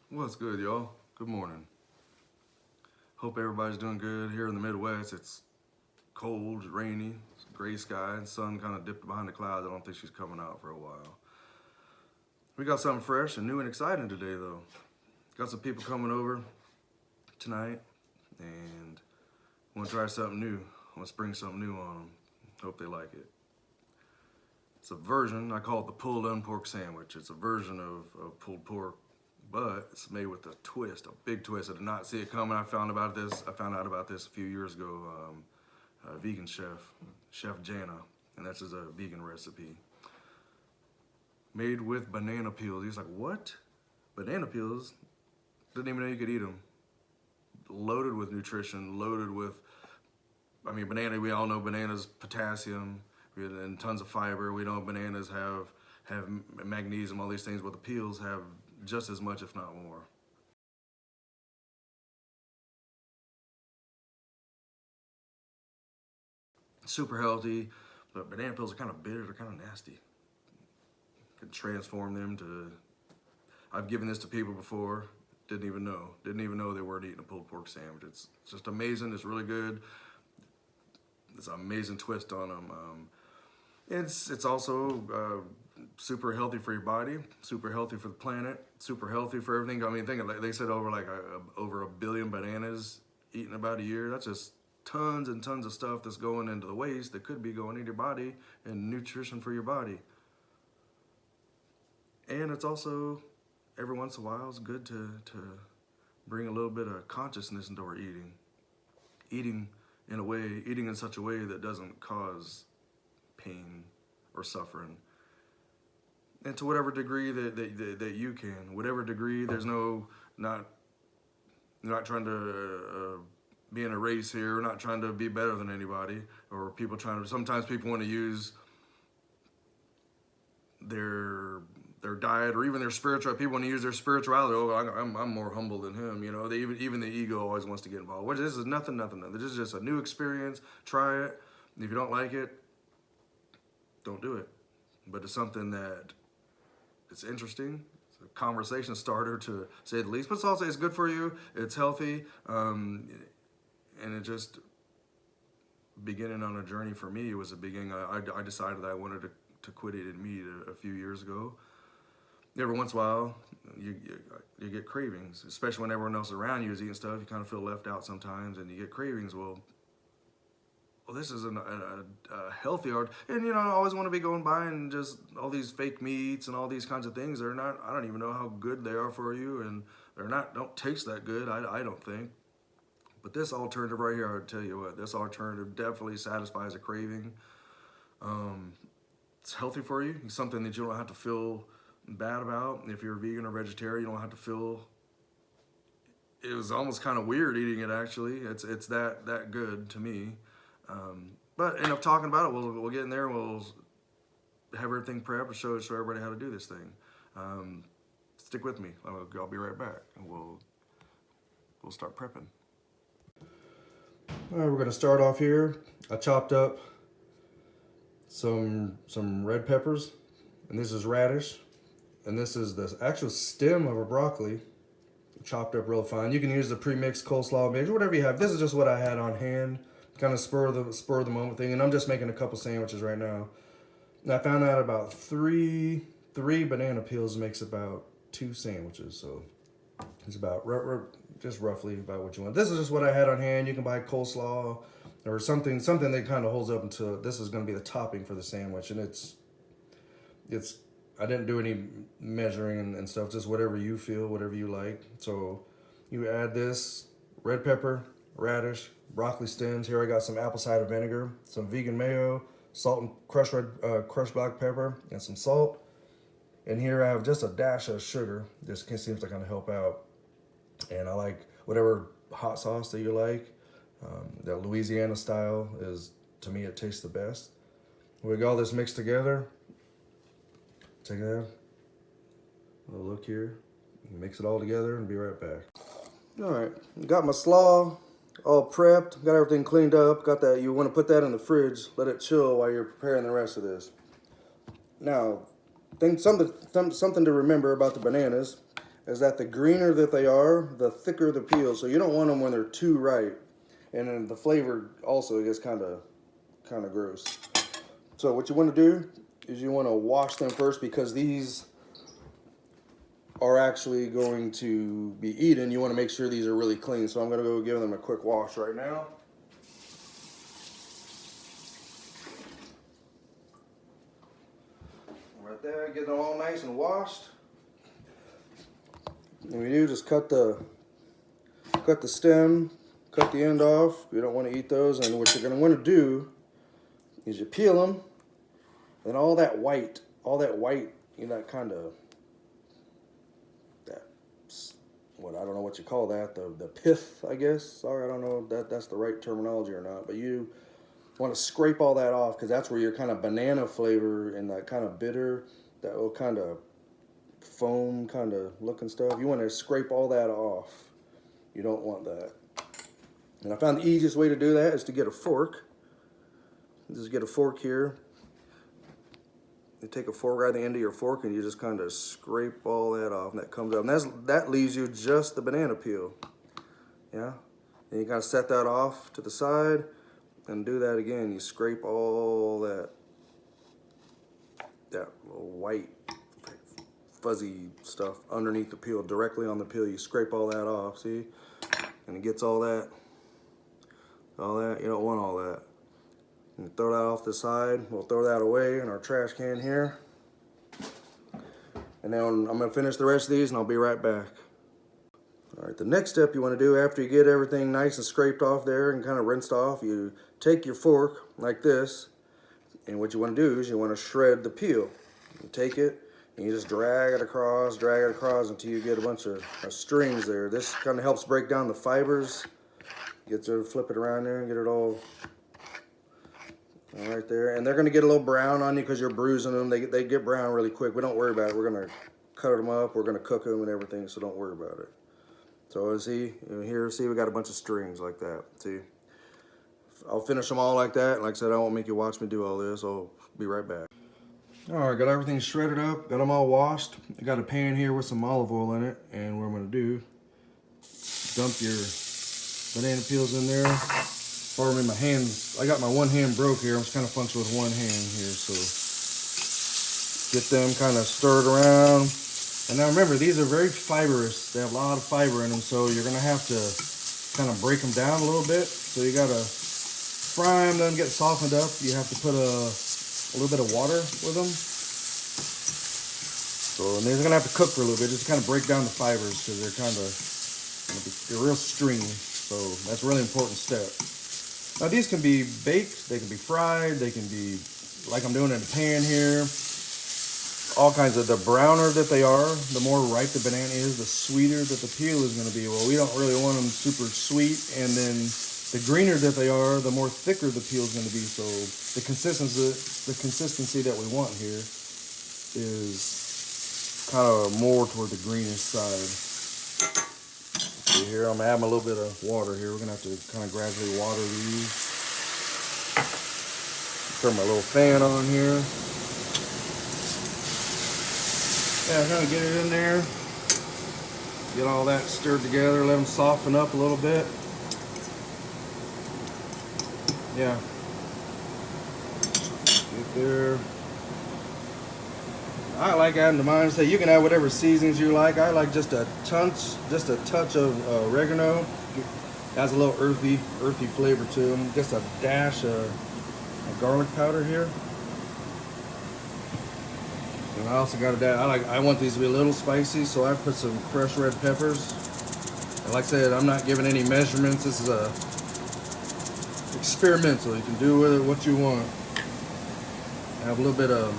What's good, y'all? Good morning. Hope everybody's doing good. Here in the Midwest, it's cold, rainy, it's gray sky, and sun kind of dipped behind the clouds. I don't think she's coming out for a while. We got something fresh and new and exciting today, though. Got some people coming over tonight, and want to try something new. Want to spring something new on them. Hope they like it. It's a version, I call it the pulled unpork sandwich. It's a version of pulled pork, but it's made with a twist, a big twist. I did not see it coming. I found out about this a few years ago. A vegan Chef Jana, and that's just a vegan recipe. Made with banana peels. He's like, what? Banana peels? Didn't even know you could eat them. Loaded with nutrition, loaded with, banana, we all know bananas, potassium, and tons of fiber. We know bananas have magnesium, all these things, but the peels have just as much, if not more. Super healthy, but banana peels are kind of bitter, they're kind of nasty. Could transform them to, I've given this to people before, didn't even know they weren't eating a pulled pork sandwich. It's just amazing, it's really good. It's an amazing twist on them. It's also super healthy for your body, super healthy for the planet, super healthy for everything. I mean, think of, they said over a billion bananas eaten about a year. That's just tons and tons of stuff that's going into the waste that could be going into your body and nutrition for your body. And it's also, every once in a while, it's good to bring a little bit of consciousness into our eating. Eating in such a way that doesn't cause pain or suffering. And to whatever degree that you can, whatever degree, there's no, not trying to be in a race here, not trying to be better than anybody, or sometimes people want to use their diet or even their spiritual, people want to use their spirituality. Oh, I'm more humble than him, you know. Even the ego always wants to get involved. Which this is nothing. This is just a new experience. Try it. If you don't like it, don't do it. But it's something that it's interesting. It's a conversation starter, to say the least. But it's good for you. It's healthy, and it just beginning on a journey for me. It was a beginning. I decided that I wanted to quit eating meat a few years ago. Every once in a while, you get cravings, especially when everyone else around you is eating stuff. You kind of feel left out sometimes, and you get cravings. Well, this is a healthy art, and I always want to be going buying just all these fake meats and all these kinds of things. They're not. I don't even know how good they are for you, and don't taste that good. I don't think. But this alternative right here, I'll tell you what, this alternative definitely satisfies a craving. It's healthy for you. It's something that you don't have to feel bad about. If you're a vegan or vegetarian, you don't have to feel. It was almost kind of weird eating it. Actually, it's that good to me. But enough talking about it. We'll get in there. We'll have everything prepped and show everybody how to do this thing. Stick with me. I'll be right back, and we'll start prepping. All right, we're gonna start off here. I chopped up some red peppers, and this is radish, and this is the actual stem of a broccoli, chopped up real fine. You can use the pre-mixed coleslaw mix, whatever you have. This is just what I had on hand, kind of spur of the moment thing, and I'm just making a couple sandwiches right now. And I found out about three banana peels makes about 2 sandwiches, so it's about just roughly about what you want. This is just what I had on hand. You can buy coleslaw or something that kind of holds up until this is going to be the topping for the sandwich, and it's I didn't do any measuring and stuff, just whatever you feel, whatever you like. So you add this red pepper, radish, broccoli stems. Here I got some apple cider vinegar, some vegan mayo, salt and crushed black pepper, and some salt. And here I have just a dash of sugar. This seems to kind of help out. And I like whatever hot sauce that you like. That Louisiana style is, to me, it tastes the best. We got all this mixed together. Take that. A look here. Mix it all together and be right back. All right, got my slaw all prepped. Got everything cleaned up. Got that. You want to put that in the fridge. Let it chill while you're preparing the rest of this. Now, something to remember about the bananas. is that the greener that they are, the thicker the peel. So you don't want them when they're too ripe. And then the flavor also gets kind of gross. So what you want to do is you want to wash them first, because these are actually going to be eaten. You want to make sure these are really clean. So I'm going to go give them a quick wash right now. Right there, get them all nice and washed. And we do just cut the stem, cut the end off. You don't want to eat those. And what you're going to want to do is you peel them, and all that white, you know, that kind of, what, I don't know what you call that, the pith, I guess. Sorry, I don't know if that's the right terminology or not, but you want to scrape all that off, because that's where your kind of banana flavor and that kind of bitter, that little kind of foam kind of looking stuff, you want to scrape all that off. You don't want that. And I found the easiest way to do that is to get a fork. Just get a fork here. You take a fork right at the end of your fork, and you just kind of scrape all that off, and that comes up. And that leaves you just the banana peel. Yeah? And you kind of set that off to the side, and do that again. You scrape all that little white, fuzzy stuff underneath the peel, directly on the peel. You scrape all that off, see? And it gets all that. You don't want all that. And throw that off the side. We'll throw that away in our trash can here. And then I'm going to finish the rest of these, and I'll be right back. All right, the next step you want to do after you get everything nice and scraped off there and kind of rinsed off, you take your fork like this, and what you want to do is you want to shred the peel. You take it, and you just drag it across until you get a bunch of strings there. This kind of helps break down the fibers. Get to flip it around there and get it all right there. And they're going to get a little brown on you because you're bruising them. They get brown really quick, but don't worry about it. We're going to cut them up. We're going to cook them and everything, so don't worry about it. So see, here, see, we got a bunch of strings like that. See, I'll finish them all like that. And like I said, I won't make you watch me do all this. I'll be right back. All right, got everything shredded up, got them all washed. I got a pan here with some olive oil in it, and what I'm going to do, dump your banana peels in there. Pardon me, my hands, I got my one hand broke here. I'm just kind of functioning with one hand here, so get them kind of stirred around. And now remember, these are very fibrous. They have a lot of fiber in them, so you're going to have to kind of break them down a little bit. So you got to fry them, let them get softened up. You have to put a little bit of water with them. So, and they're going to have to cook for a little bit, just to kind of break down the fibers, because they're real stringy. So that's a really important step. Now these can be baked, they can be fried, they can be, like I'm doing in a pan here, all kinds of, the browner that they are, the more ripe the banana is, the sweeter that the peel is going to be. Well, we don't really want them super sweet, and then the greener that they are, the more thicker the peel is going to be. So the consistency that we want here is kind of more toward the greenish side. See here, I'm gonna add a little bit of water here. We're gonna have to kind of gradually water these. Turn my little fan on here. Yeah, kind of get it in there. Get all that stirred together. Let them soften up a little bit. Yeah. Get there. I like adding to mine. So you can add whatever seasonings you like. I like just a touch of oregano. It has a little earthy flavor to them. Just a dash of garlic powder here. And I also got a dash. I want these to be a little spicy, so I put some fresh red peppers. And like I said, I'm not giving any measurements. This is a experimental. You can do with it what you want. I have a little bit of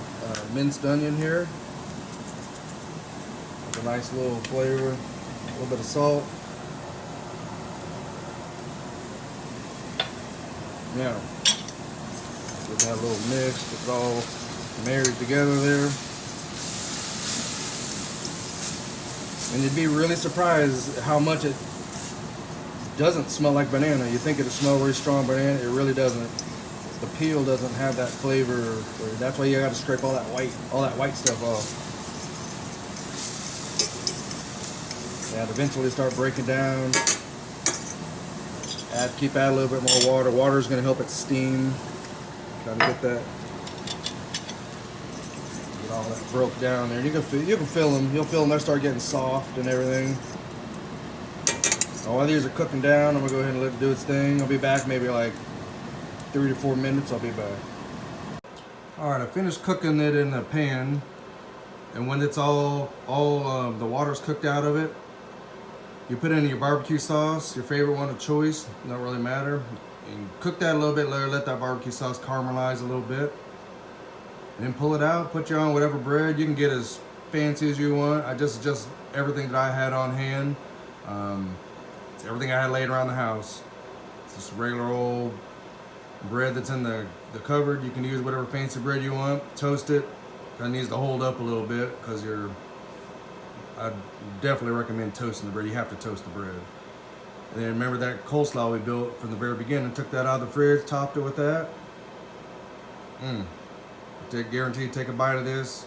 minced onion here. With a nice little flavor. A little bit of salt. Yeah. Get that little mix. Get it all married together there. And you'd be really surprised how much it doesn't smell like banana. You think it'll smell really strong banana. It really doesn't. The peel doesn't have that flavor. That's why you got to scrape all that white stuff off. And eventually start breaking down. Keep adding a little bit more water. Water is going to help it steam. Trying to get that, get all that broke down there. You can feel them. You'll feel them. They start getting soft and everything. So while these are cooking down, I'm gonna go ahead and let it do its thing. I'll be back maybe like 3 to 4 minutes. I'll be back. All right, I finished cooking it in the pan, and when it's all the water's cooked out of it, you put in your barbecue sauce, your favorite one of choice, don't really matter. And cook that a little bit later, let that barbecue sauce caramelize a little bit. And then pull it out, put you on whatever bread. You can get as fancy as you want. I just everything that I had on hand. It's everything I had laying around the house. It's just regular old bread that's in the cupboard. You can use whatever fancy bread you want. Toast it. That needs to hold up a little bit because I definitely recommend toasting the bread. You have to toast the bread. And then remember that coleslaw we built from the very beginning. Took that out of the fridge, topped it with that. Guaranteed take a bite of this.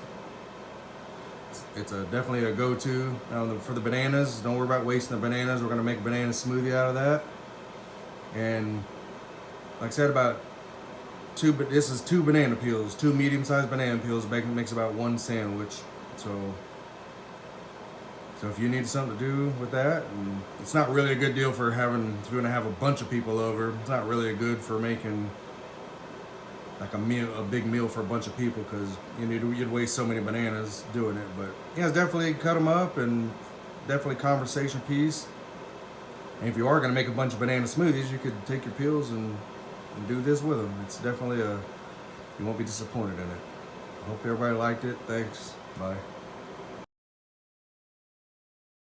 It's definitely a go-to. For the bananas, don't worry about wasting the bananas. We're gonna make a banana smoothie out of that. And like I said, this is 2 banana peels, 2 medium-sized banana peels makes about 1 sandwich. So if you need something to do with that, and it's not really a good deal for if you're gonna have a bunch of people over. It's not really good for making like a big meal for a bunch of people because you'd waste so many bananas doing it. But yeah, definitely cut them up and definitely conversation piece. And if you are gonna make a bunch of banana smoothies, you could take your peels and do this with them. It's definitely you won't be disappointed in it. I hope everybody liked it. Thanks. Bye.